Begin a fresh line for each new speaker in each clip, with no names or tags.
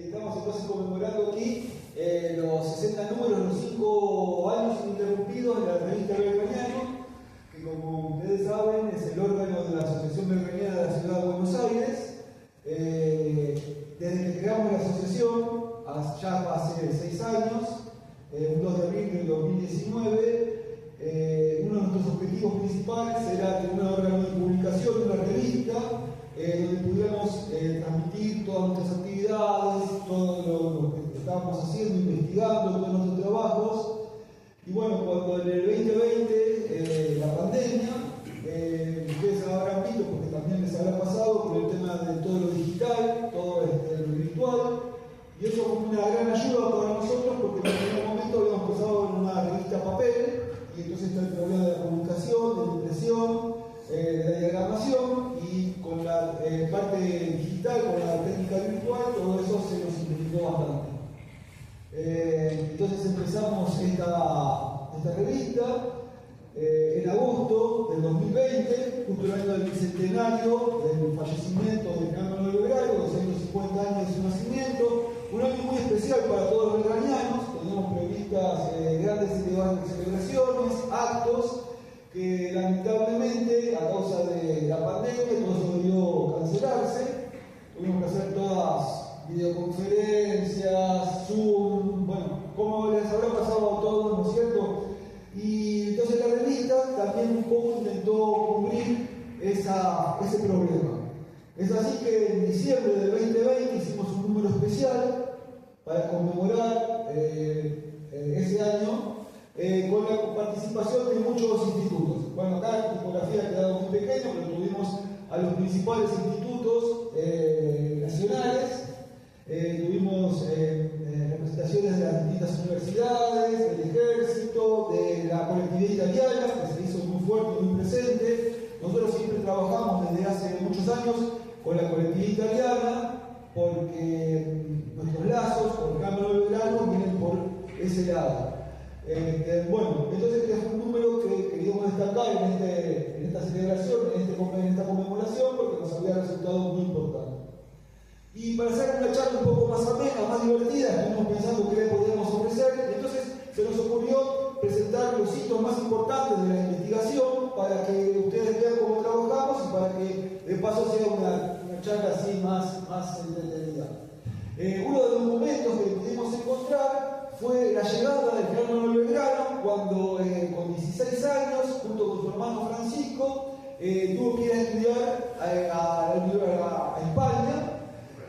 Estamos entonces conmemorando aquí los 60 números, los 5 años ininterrumpidos de la revista Belgraniano, que como ustedes saben es el órgano de la Asociación Belgraniana de la Ciudad de Buenos Aires. Desde que creamos la asociación, ya hace 6 años, el 2 de abril del 2019, uno de nuestros objetivos principales era tener un órgano de publicación, una revista, donde pudiéramos transmitir todas nuestras actividades, todo lo que estábamos haciendo, investigando, todos nuestros trabajos. Y bueno, cuando en el 2020, la pandemia, ustedes habrán visto, porque también les habrá pasado, por el tema de todo lo digital, todo lo virtual, y eso fue una gran ayuda para nosotros, porque en el primer momento habíamos pasado en una revista papel, y entonces está el problema de la publicación, de la impresión, de la diagramación, y con la parte digital, con la técnica virtual, todo eso se nos simplificó bastante. Entonces empezamos esta revista en agosto del 2020, justo el año del bicentenario del fallecimiento de Manuel Belgrano, 250 años de su nacimiento, un año muy especial para todos los belgranianos. Teníamos previstas grandes celebraciones, actos, que lamentablemente a causa de la pandemia todo eso debió cancelarse. Tuvimos que hacer todas videoconferencias, Zoom, bueno, como les habrá pasado a todos, ¿no es cierto? Y entonces la revista también un poco intentó cubrir ese problema. Es así que en diciembre del 2020 hicimos un número especial para conmemorar ese año, con la participación de muchos institutos. Bueno, acá la tipografía ha quedado muy pequeña, pero tuvimos a los principales institutos nacionales, tuvimos representaciones de las distintas universidades, del ejército, de la colectividad italiana, que se hizo muy fuerte y muy presente. Nosotros siempre trabajamos desde hace muchos años con la colectividad italiana, porque nuestros lazos con Manuel Belgrano vienen por ese lado. Bueno, entonces este es un número que queríamos destacar en esta celebración, en esta conmemoración, porque nos había resultado muy importante. Y para hacer una charla un poco más amena, más divertida, estuvimos pensando qué le podíamos ofrecer, y entonces se nos ocurrió presentar los hitos más importantes de la investigación para que ustedes vean cómo trabajamos y para que de paso sea una charla así más entretenida. Uno de los documentos que pudimos encontrar fue la llegada del general Manuel Belgrano, cuando con 16 años, junto con su hermano Francisco, tuvo que ir a estudiar a España,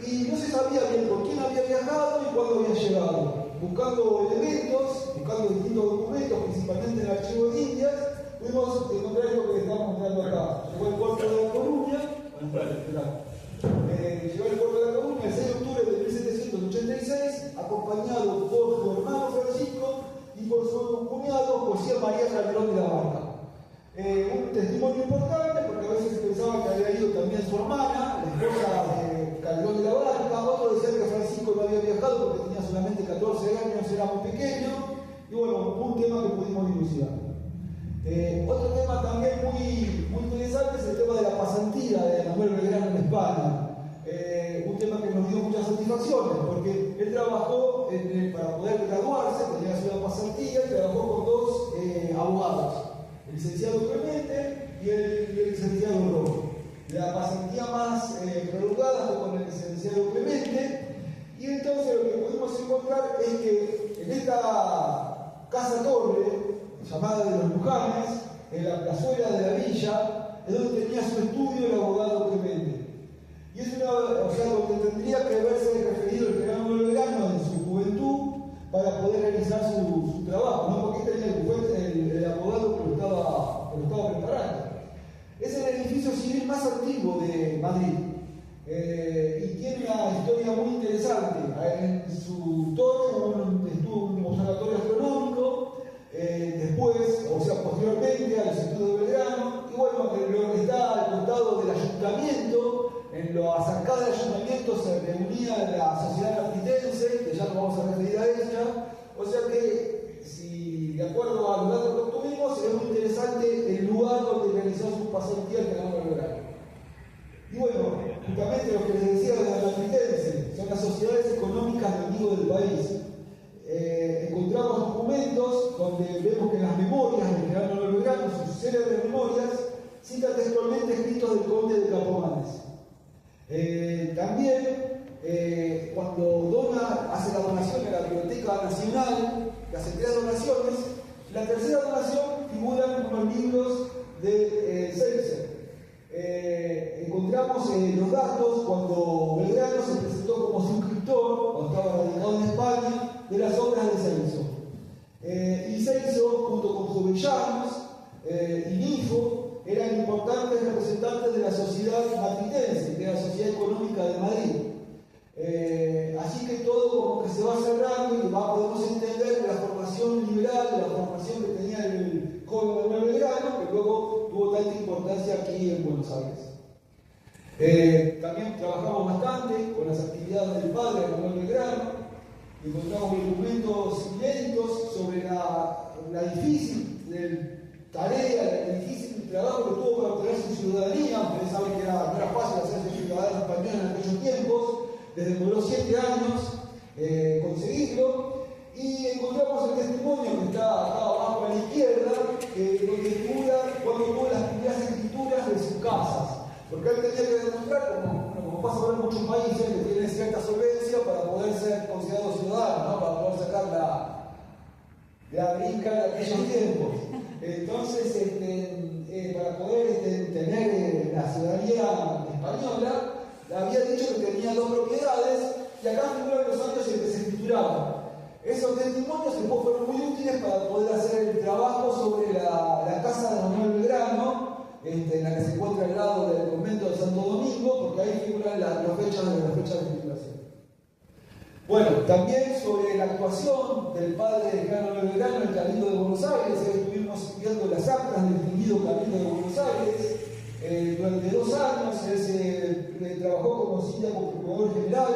y no se sabía bien por quién había viajado y cuándo había llegado. Buscando elementos, buscando distintos documentos, principalmente en el archivo de Indias, pudimos encontrar lo que estamos mostrando acá. Llegó al puerto de La Coruña, llegó al puerto de La Coruña el 6 de octubre de 1786, acompañado por su hermano Francisco y por su cuñado José María Calderón de la Barca. Un testimonio importante, porque a veces se pensaba que había ido también su hermana, la esposa de Calderón de la Barca. Otro decía que Francisco no había viajado porque tenía solamente 14 años, era muy pequeño, y bueno, un tema que pudimos dilucidar. Otro tema también muy interesante es el tema de la pasantía de Manuel Belgrano en España. Un tema que nos dio muchas satisfacciones, porque él trabajó para poder graduarse, tenía que hacer una pasantía, y trabajó con 2 abogados, el licenciado Clemente y el licenciado Rojo. La pasantía más prolongada fue con el licenciado Clemente, y entonces lo que pudimos encontrar es que en esta casa torre, llamada de los Lujanes, en la plazuela de la villa, es donde tenía su estudio el abogado Clemente. Y es donde tendría que haberse referido el general Manuel Belgrano en su juventud para poder realizar su trabajo, ¿no? Porque tenía el abogado que lo estaba preparando. Es el edificio civil más antiguo de Madrid, y tiene una historia muy interesante. En su torre estuvo un observatorio astronómico, después, posteriormente, a los estudios de Belgrano, y bueno, lo que está al costado del ayuntamiento. En las arcadas del ayuntamiento se reunía la sociedad martitense, que ya nos vamos a referir a ella. O sea que, si de acuerdo a los datos que obtuvimos, es muy interesante el lugar donde realizó su pasantía el general Belgrano. Y bueno, justamente lo que les decía de la martitense, son las sociedades económicas del conde de Capomanes. También, cuando hace la donación a la Biblioteca Nacional, hace 3 donaciones, la tercera donación figuran unos libros de Celser. Encontramos los datos cuando Belgrano se presentó como suscriptor, cuando estaba radicado en España, de las obras de Celso. Y Celso, junto con Jovellanos y Nifo, eran importantes representantes de la sociedad madridense, que era la Sociedad Económica de Madrid. Así que todo como que se va cerrando y podemos entender la formación liberal, la formación que tenía el joven Manuel Belgrano, que luego tuvo tanta importancia aquí en Buenos Aires. También trabajamos bastante con las actividades del padre Manuel Belgrano. Encontramos documentos inéditos sobre la difícil tarea, el difícil trabajo que tuvo para obtener su ciudadanía. Ustedes saben que no era fácil hacerse ciudadano español en aquellos tiempos. Les demoró 7 años conseguirlo. Y encontramos el testimonio que está acá abajo a la izquierda, donde figura cuando tuvo las primeras escrituras de sus casas. Porque él tenía que demostrar, como pasa ahora en muchos países, que tiene cierta solvencia para poder ser considerado ciudadano, ¿no? Para poder sacar la brinca de aquellos tiempos. Entonces, para poder tener la ciudadanía española, había dicho que tenía 2 propiedades, y acá figuran los años en que se escrituraban. Esos testimonios después fueron muy útiles para poder hacer el trabajo sobre la casa de Manuel Belgrano, en la que se encuentra al lado del convento de Santo Domingo, porque ahí figuran las fechas de escrituración. Bueno, también sobre la actuación del padre Manuel Belgrano en el Cabildo de Buenos Aires. Estuvimos estudiando las actas del distinguido Cabildo de Buenos Aires. Durante 2 años él trabajó como síndicos procurador general,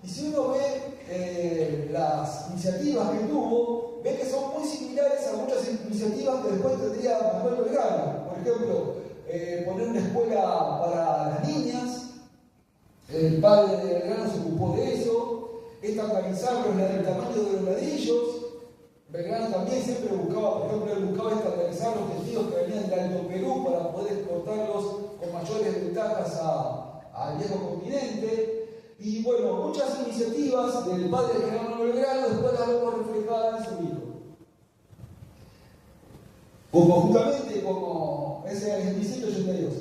y si uno ve las iniciativas que tuvo, ve que son muy similares a muchas iniciativas que después tendría Manuel Belgrano. Por ejemplo, poner una escuela para las niñas. El padre de Belgrano se ocupó de eso. Estandarizarlos en el tamaño de los ladrillos. Belgrano también siempre buscaba, por ejemplo, él buscaba estandarizar los tejidos que venían del Alto Perú para poder exportarlos con mayores ventajas al viejo continente. Y bueno, muchas iniciativas del padre de Manuel Belgrano después las vemos reflejadas en su hijo. Ese es el 1782.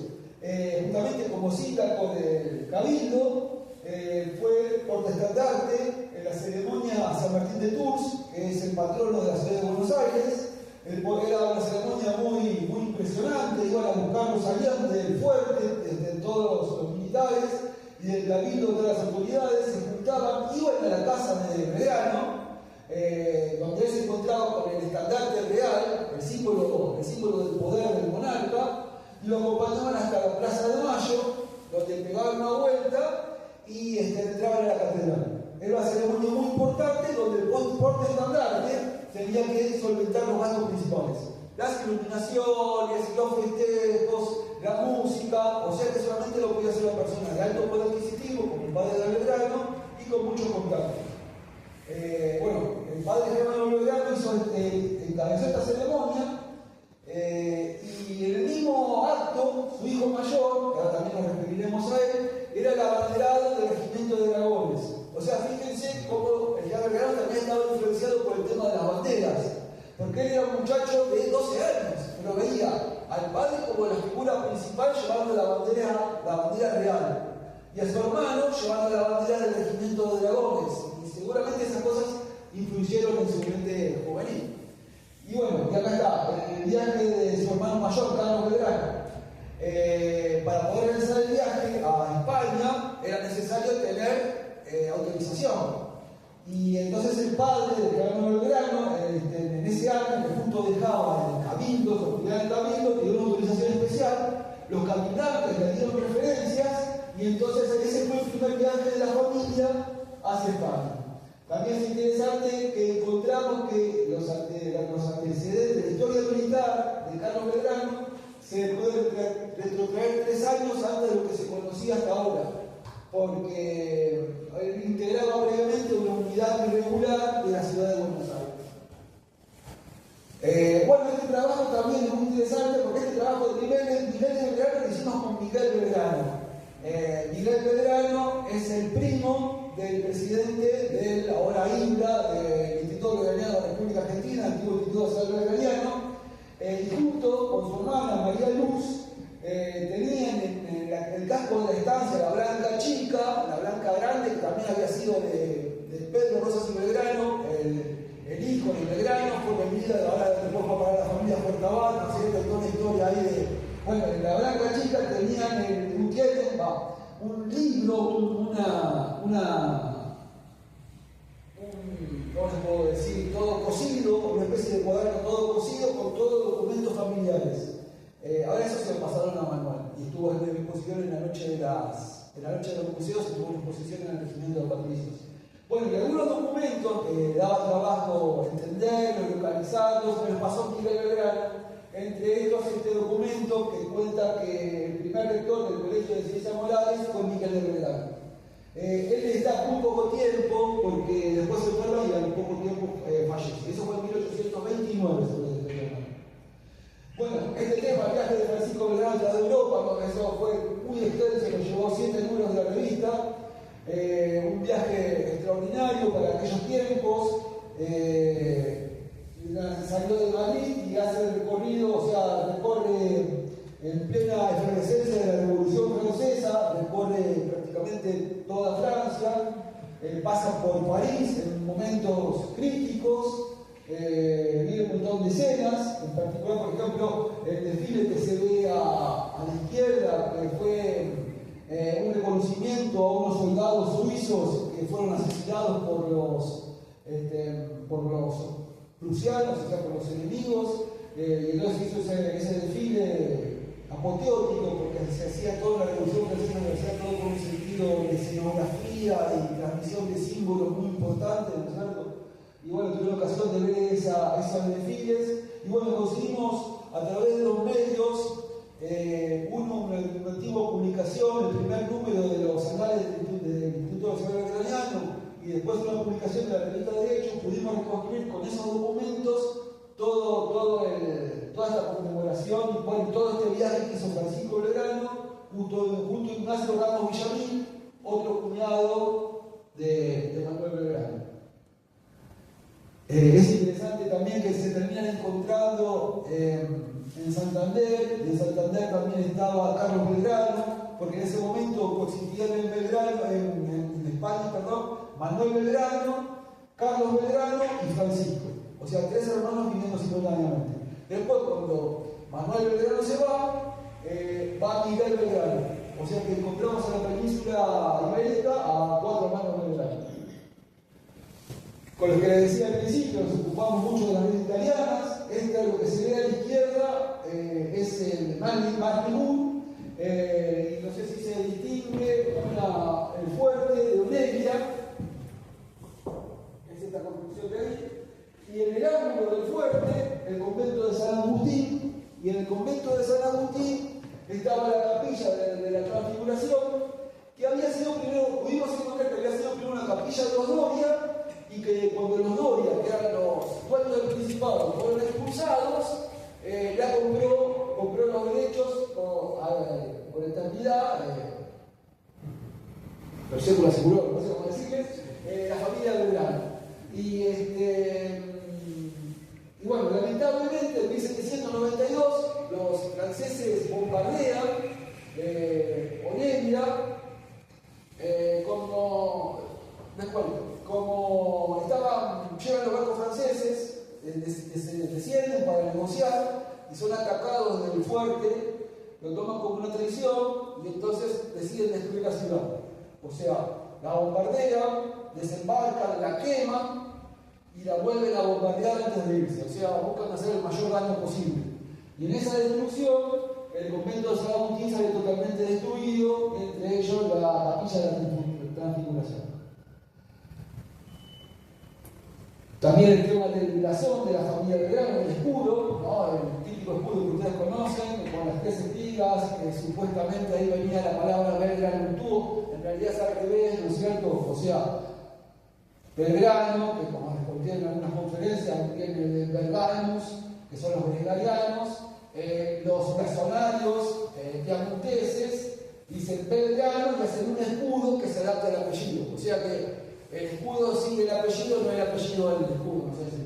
Justamente como sítaco del Cabildo, fue portaestandarte en la ceremonia San Martín de Tours, que es el patrono de la ciudad de Buenos Aires. Era una ceremonia muy, muy impresionante. Iban a buscar los aliados del fuerte, desde todos los militares y del Cabildo, todas las autoridades se juntaban, iban a la casa de Belgrano, donde él se encontraba con el estandarte real, el símbolo del poder del monarca, y lo acompañaban hasta la Plaza de Mayo, donde pegaban una vuelta y entraban a la catedral. Era una ceremonia muy importante donde el portaestandarte tenía que solventar los gastos principales. Las iluminaciones, los festejos, la música, o sea que solamente lo podía hacer una persona de alto poder adquisitivo, como el padre de Belgrano, y con muchos contactos. El padre Germano Belgrano encabezó esta ceremonia, y en el mismo acto, su hijo mayor, que ahora también nos referiremos a él, era el abanderado del regimiento de dragones. O sea, fíjense cómo el general Belgrano también estaba influenciado por el tema de las banderas, porque él era un muchacho de 12 años, pero veía al padre como la figura principal llevando la bandera real, y a su hermano llevando la bandera del regimiento de dragones, y seguramente esas cosas influyeron en su mente juvenil. Y bueno, y acá está, el viaje de su hermano mayor, Carlos Belgrano. Para poder realizar el viaje a España era necesario tener autorización. Y entonces el padre de Carlos Belgrano, en ese año, que justo dejaba el cabildo, su autoridad del cabildo, pidió una autorización especial. Los caminantes le dieron preferencias, y entonces ese fue el primer viaje de la familia hacia España. También es interesante que encontramos que los antecedentes de la historia militar de Carlos Belgrano se pueden retrotraer 3 años antes de lo que se conocía hasta ahora, porque él integraba previamente una unidad irregular de la ciudad de Buenos Aires. Este trabajo también es muy interesante porque este trabajo de Miguel Belgrano lo hicimos con Miguel Belgrano. Miguel Belgrano es el primo del presidente del ahora INDA, del Instituto Bolivariano de la República Argentina, el antiguo Instituto Nacional Bolivariano, y junto con su hermana María Luz tenían en el casco de la estancia la Blanca Chica, la Blanca Grande, que también había sido de Pedro Rosas y Belgrano, el hijo de Belgrano, fue vendida ahora después fue para la familia Fortabat, ¿no es cierto? Toda una historia ahí de. Bueno, en la Blanca Chica tenían un libro, ¿cómo se puedo decir? Todo cosido, una especie de cuaderno todo cosido con todos los documentos familiares. Ahora eso se lo pasaron a Manuel y estuvo en exposición en la noche de los museos, estuvo en exposición en el regimiento de Patricios. Bueno, y algunos documentos que daba trabajo entenderlos, localizarlos, me los pasó Miguel Belgrano. Entre ellos este documento que cuenta que el primer rector del Colegio de Ciencias Morales fue Miguel Belgrano. Él está muy poco tiempo, porque después se fue y al poco tiempo falleció. Eso fue en 1829 sobre Belgrano. Bueno, este tema, el viaje de Francisco Belgrano a Europa, eso fue muy extenso, lo llevó 7 números de la revista. Un viaje extraordinario para aquellos tiempos. Salió de Madrid y hace el recorrido, o sea, recorre en plena efervescencia de la Revolución Francesa, recorre prácticamente toda Francia, pasa por París en momentos críticos, vive un montón de escenas, en particular, por ejemplo, el desfile que se ve a la izquierda, que fue un reconocimiento a unos soldados suizos que fueron asesinados por los prusianos, o sea, por los enemigos, y entonces hizo ese desfile apoteótico porque se hacía toda la Revolución Francesa, se hacía todo con un sentido de escenografía y transmisión de símbolos muy importantes, ¿no es cierto? Y bueno, tuve la ocasión de ver esos desfiles, y bueno, conseguimos a través de los medios, una antigua publicación, el primer número de los anales del Instituto Nacional Bolivariano, y después una publicación de la revista de Hechos, pudimos reconstruir con esos documentos toda esta conmemoración y bueno, todo este viaje que hizo Francisco Belgrano junto a Ignacio Ramos Villamil, otro cuñado de Manuel Belgrano. Es interesante también que se terminan encontrando en Santander, y en Santander también estaba Carlos Belgrano, porque en ese momento coexistían en España, Manuel Belgrano, Carlos Belgrano y Francisco. O sea, 3 hermanos viviendo simultáneamente. Después, cuando Manuel Belgrano se va Miguel Belgrano. O sea que encontramos en la península ibérica a 4 hermanos Belgrano. Con lo que les decía al principio, nos ocupamos mucho de las redes italianas. Lo que se ve a la izquierda es el Martibú. Y no sé si se distingue el fuerte de Onelia, es esta construcción de ahí, y en el ángulo del fuerte, el convento de San Agustín, y en el convento de San Agustín estaba la capilla de la Transfiguración, que había sido primero, pudimos encontrar que había sido primero una capilla de los Doria, y que cuando los Doria, que eran los dueños del Principado, fueron expulsados, ya compró los derechos por eternidad, pero século aseguró, no sé cómo decirles, la familia Belgrano. Y bueno, lamentablemente en 1792 los franceses bombardean Onelia, como llegan los barcos franceses, descienden para negociar y son atacados desde el fuerte, lo toman como una traición y entonces deciden destruir la ciudad. O sea, la bombardean, desembarcan, la queman y la vuelven a bombardear antes de irse. O sea, buscan hacer el mayor daño posible. Y en esa destrucción, el convento de San Agustín sale totalmente destruido, entre ellos la capilla de la Transfiguración. También el tema del blasón de la familia Belgrano, el escudo, ¿no? El típico escudo que ustedes conocen, con las 3 espigas, que supuestamente ahí venía la palabra Belgrano tuvo, en realidad es al revés, ¿no es cierto? O sea, Belgrano, que como les conté en algunas conferencias, viene de Belganos, que son los belgarianos,
los blasonarios piamonteses dicen Belgrano y hacen un escudo que se adapta al apellido. O sea que el escudo sigue el apellido, no el apellido del escudo. No sé si.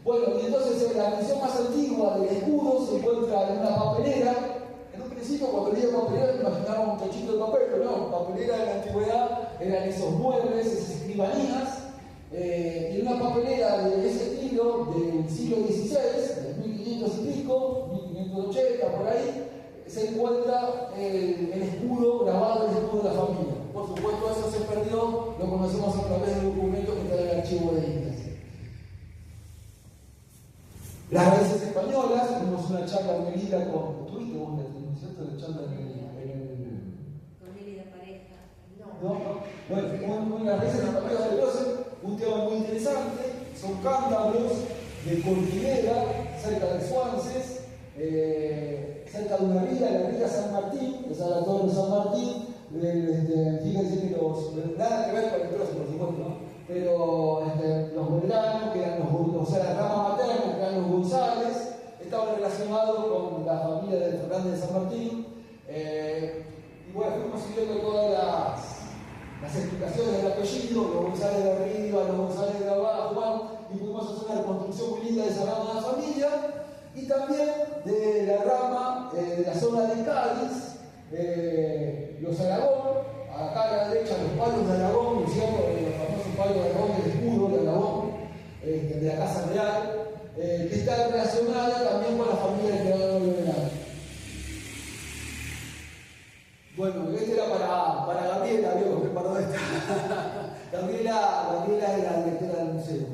Bueno, y entonces la mención más antigua del escudo se encuentra en una papelera. En un principio, cuando leía papelera, me imaginaba un tachito de papel, pero no, papelera en la antigüedad eran esos muebles, esas escribanías. Y en una papelera de ese estilo del siglo XVI, del 1500 y pico, 1580, por ahí, se encuentra el escudo grabado, el escudo de la familia. Por supuesto, eso se perdió, lo conocemos a través de documentos que está en el archivo de Indias. Las raíces españolas, tuvimos una charla muy linda con. ¿Tuviste vos la cierto de charla en el.
Con él y la pareja.
No. Bueno, las raíces españolas del Closet, un tema muy interesante, son cántabros de cordillera, cerca de Suances, cerca de una villa, la villa San Martín, que es la torre de San Martín. Fíjense que nada que ver con el Closet, por supuesto, ¿no? Pero los Belgrano, que eran la rama materna, que eran los González, estaban relacionados con la familia de Fernández de San Martín. Y bueno, fuimos siguiendo todas las explicaciones del apellido, los González de arriba, los González de abajo, y pudimos hacer una reconstrucción muy linda de esa rama de la familia, y también de la rama de la zona de Cádiz, los Aragón. Acá a la derecha los palos de Aragón, ¿no es cierto? Los famosos palos de Aragón del escudo de Aragón, de la Casa Real, que está relacionada también con la familia del creador de Belgrano. Bueno, este era para Gabriela, ¿vio? Preparó esta. Gabriela es la directora del museo.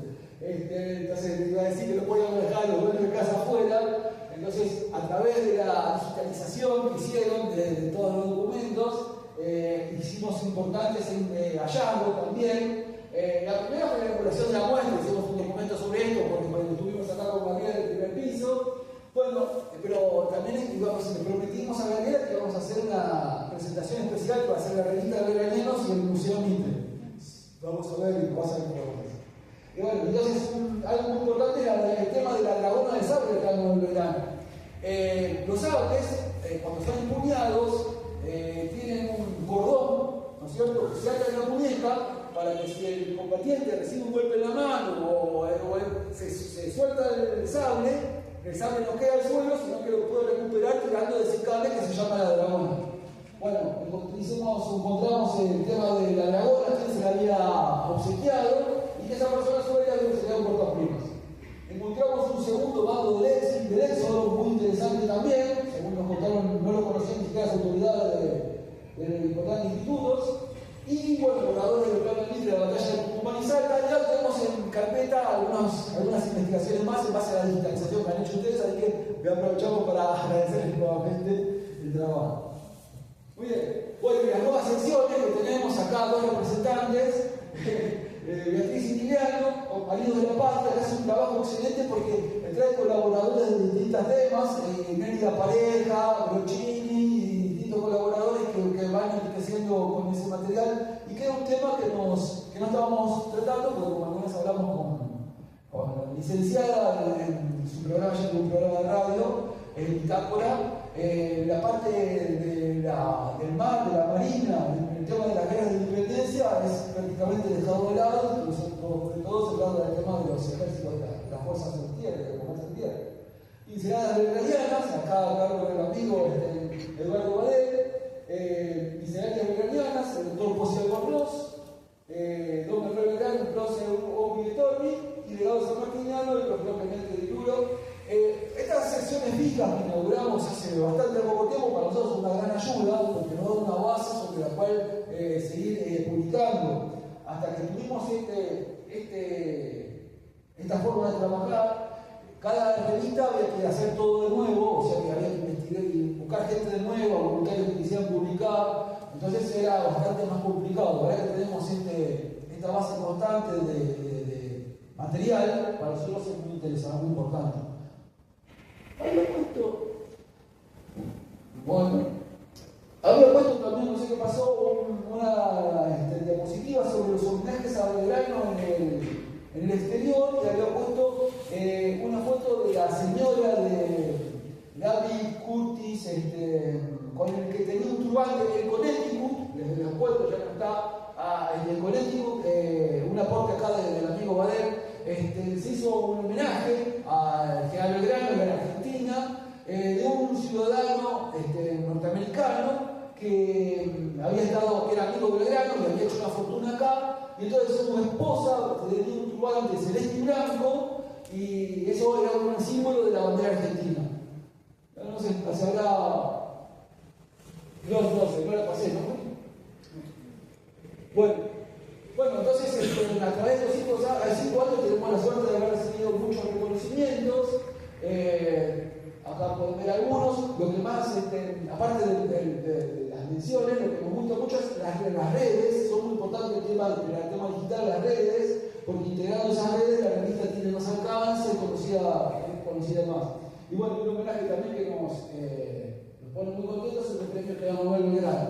Entonces, iba a decir que no podíamos dejar los dueños de casa afuera. Entonces, a través de la digitalización que hicieron de todos los documentos, hicimos importantes hallazgos también. La primera fue la regulación de la muestra, hicimos un documento sobre esto, porque cuando estuvimos acá con Gabriela en el primer piso. Bueno, pero también le prometimos a Gabriela que íbamos a hacer una presentación especial para hacer la revista de Belgraneros y el Museo Mitre. Vamos a ver y pasa cómo lo hacer. Y bueno, entonces algo muy importante era el tema de la dragona de sable acá en el Belgrano. Los sables, cuando son empuñados, tienen un cordón, ¿no es cierto?, que se ata en la muñeca para que si el combatiente recibe un golpe en la mano o se suelta el sable no queda al suelo, sino que lo puede recuperar tirando de ese cable que se llama la dragona. Bueno, encontramos el tema de la dragona, quien se la había obsequiado, y que esa persona sobre ella había obsequiado un portaprimas. Encontramos un segundo bando del Éxodo, muy interesante también, según nos contaron, no lo conocían ni siquiera las autoridades de importantes institutos, y bueno, oradores del Plan Mitre de la batalla de Tucumán y Salta. Ya tenemos en carpeta algunas investigaciones más en base a la digitalización que han hecho ustedes, así que aprovechamos para agradecerles nuevamente el trabajo. Muy bien, bueno, y las nuevas secciones que tenemos acá, dos representantes, Beatriz y Liliano, compañeros de la Patria, que hacen un trabajo excelente porque trae colaboradores de distintos temas, Mérida Pareja, Brochini, y distintos colaboradores que van enriqueciendo con ese material, y que es un tema que no estábamos tratando, porque como algunas hablamos con la licenciada en su programa, ya un programa de radio, en Bitácora, la parte del mar, de la marina, el tema de las guerras de independencia es prácticamente dejado de lado, sobre todo se trata del tema de los ejércitos, de las fuerzas en tierra, de combate en tierra. Pinceladas belgranianas, acá a cargo del amigo Eduardo Badel, pinceladas belgranianas, el doctor José Albornoz, don Manuel Belgrano, el prócer Omi de Torri, y legado sanmartiniano, el profesor Clemente de Duro. Estas secciones fijas que inauguramos hace bastante poco tiempo para nosotros es una gran ayuda, porque nos da una base sobre la cual seguir publicando. Hasta que tuvimos esta forma de trabajar, cada revista había que hacer todo de nuevo, o sea que había que investigar y buscar gente de nuevo, voluntarios que quisieran publicar, entonces era bastante más complicado. Ahora que tenemos esta base constante de material, para nosotros es muy interesante, muy importante. Había puesto también, no sé qué pasó, una diapositiva sobre los homenajes a Belgrano en el exterior, y había puesto una foto de la señora Gaby Curtis, con el que tenía un turbante en Connecticut, desde los puertos ya no está, en el Connecticut, un aporte acá del amigo Bader, se hizo un homenaje al general Belgrano de la Argentina, de un ciudadano norteamericano que había estado, que era amigo de Belgrano y había hecho una fortuna acá, y entonces su esposa tenía un turbante celeste y blanco, y eso era un símbolo de la bandera argentina. No sé, hacia ahora. No la pasé, ¿no? Bueno, entonces a través de los 5 años tenemos la suerte de haber recibido muchos reconocimientos. Acá pueden ver algunos. Lo que más, aparte de las menciones, lo que me gusta mucho es las redes. Son muy importantes el tema digital, las redes, porque integrando esas redes la revista tiene más alcance, conocida más. Y bueno, un homenaje también que nos pone muy contentos es el premio que da Manuel Belgrano.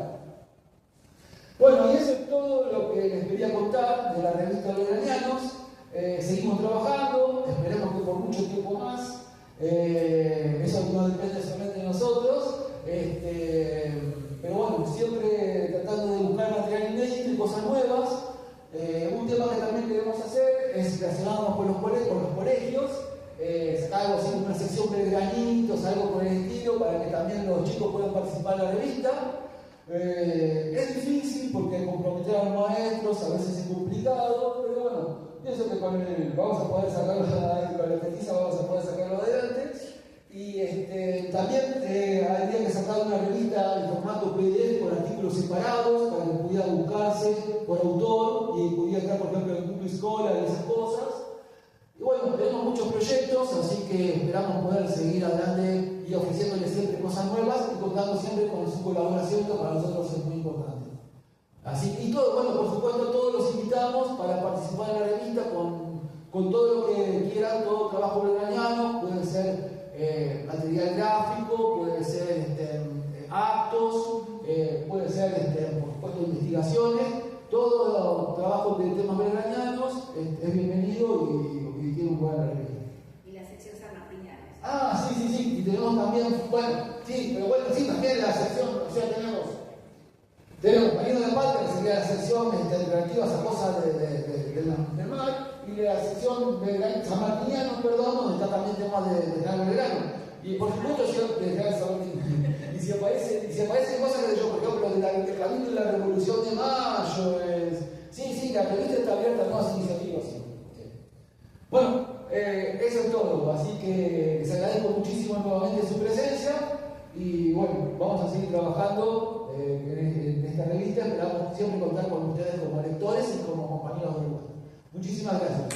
Bueno, y eso es todo lo que les quería contar de la revista Belgranianos. Seguimos trabajando, esperemos que por mucho tiempo más. Eso no depende solamente de nosotros. Pero bueno, siempre tratando de buscar material inédito y cosas nuevas. Un tema que también queremos hacer es relacionarnos con los colegios. Sacar algo así, una sección Belgranitos, algo por el estilo, para que también los chicos puedan participar en la revista. Es difícil porque comprometer a los maestros a veces es complicado, pero bueno, pienso que vamos a poder sacarlo adelante, con la petiza vamos a poder sacarlo adelante. Y también habría que sacar una revista en formato PDF con artículos separados para que pudiera buscarse por autor y pudiera estar, por ejemplo, en Google Scholar y esas cosas. Y bueno, tenemos muchos proyectos, así que esperamos poder seguir adelante y ofreciéndoles siempre cosas nuevas y contando siempre con su colaboración, que para nosotros es muy importante. Así que, y todo, bueno, por supuesto, todos los invitamos para participar en la revista con todo lo que quieran, todo trabajo belgraniano, puede ser material gráfico, puede ser actos, puede ser, por supuesto, investigaciones. Todo trabajo de temas belgranianos es bienvenido y tiene un buen revista.
Y la sección sanmartiniana.
Ah, sí. Y tenemos también, también la sección, o sea, tenemos Marino de Patria, que sería la sección relativa a esas cosas del mar, y la sección sanmartiniana, donde está también temas de Gran Belgrano. Y por supuesto, yo de Gran San Martín. Y si aparecen cosas que yo, por ejemplo, del camino de la Revolución de Mayo, sí, la revista está abierta a nuevas iniciativas. Sí. Bueno, eso es todo, así que les agradezco muchísimo nuevamente su presencia y bueno, vamos a seguir trabajando en esta revista, esperamos siempre contar con ustedes como lectores y como compañeros de lugar. Muchísimas gracias.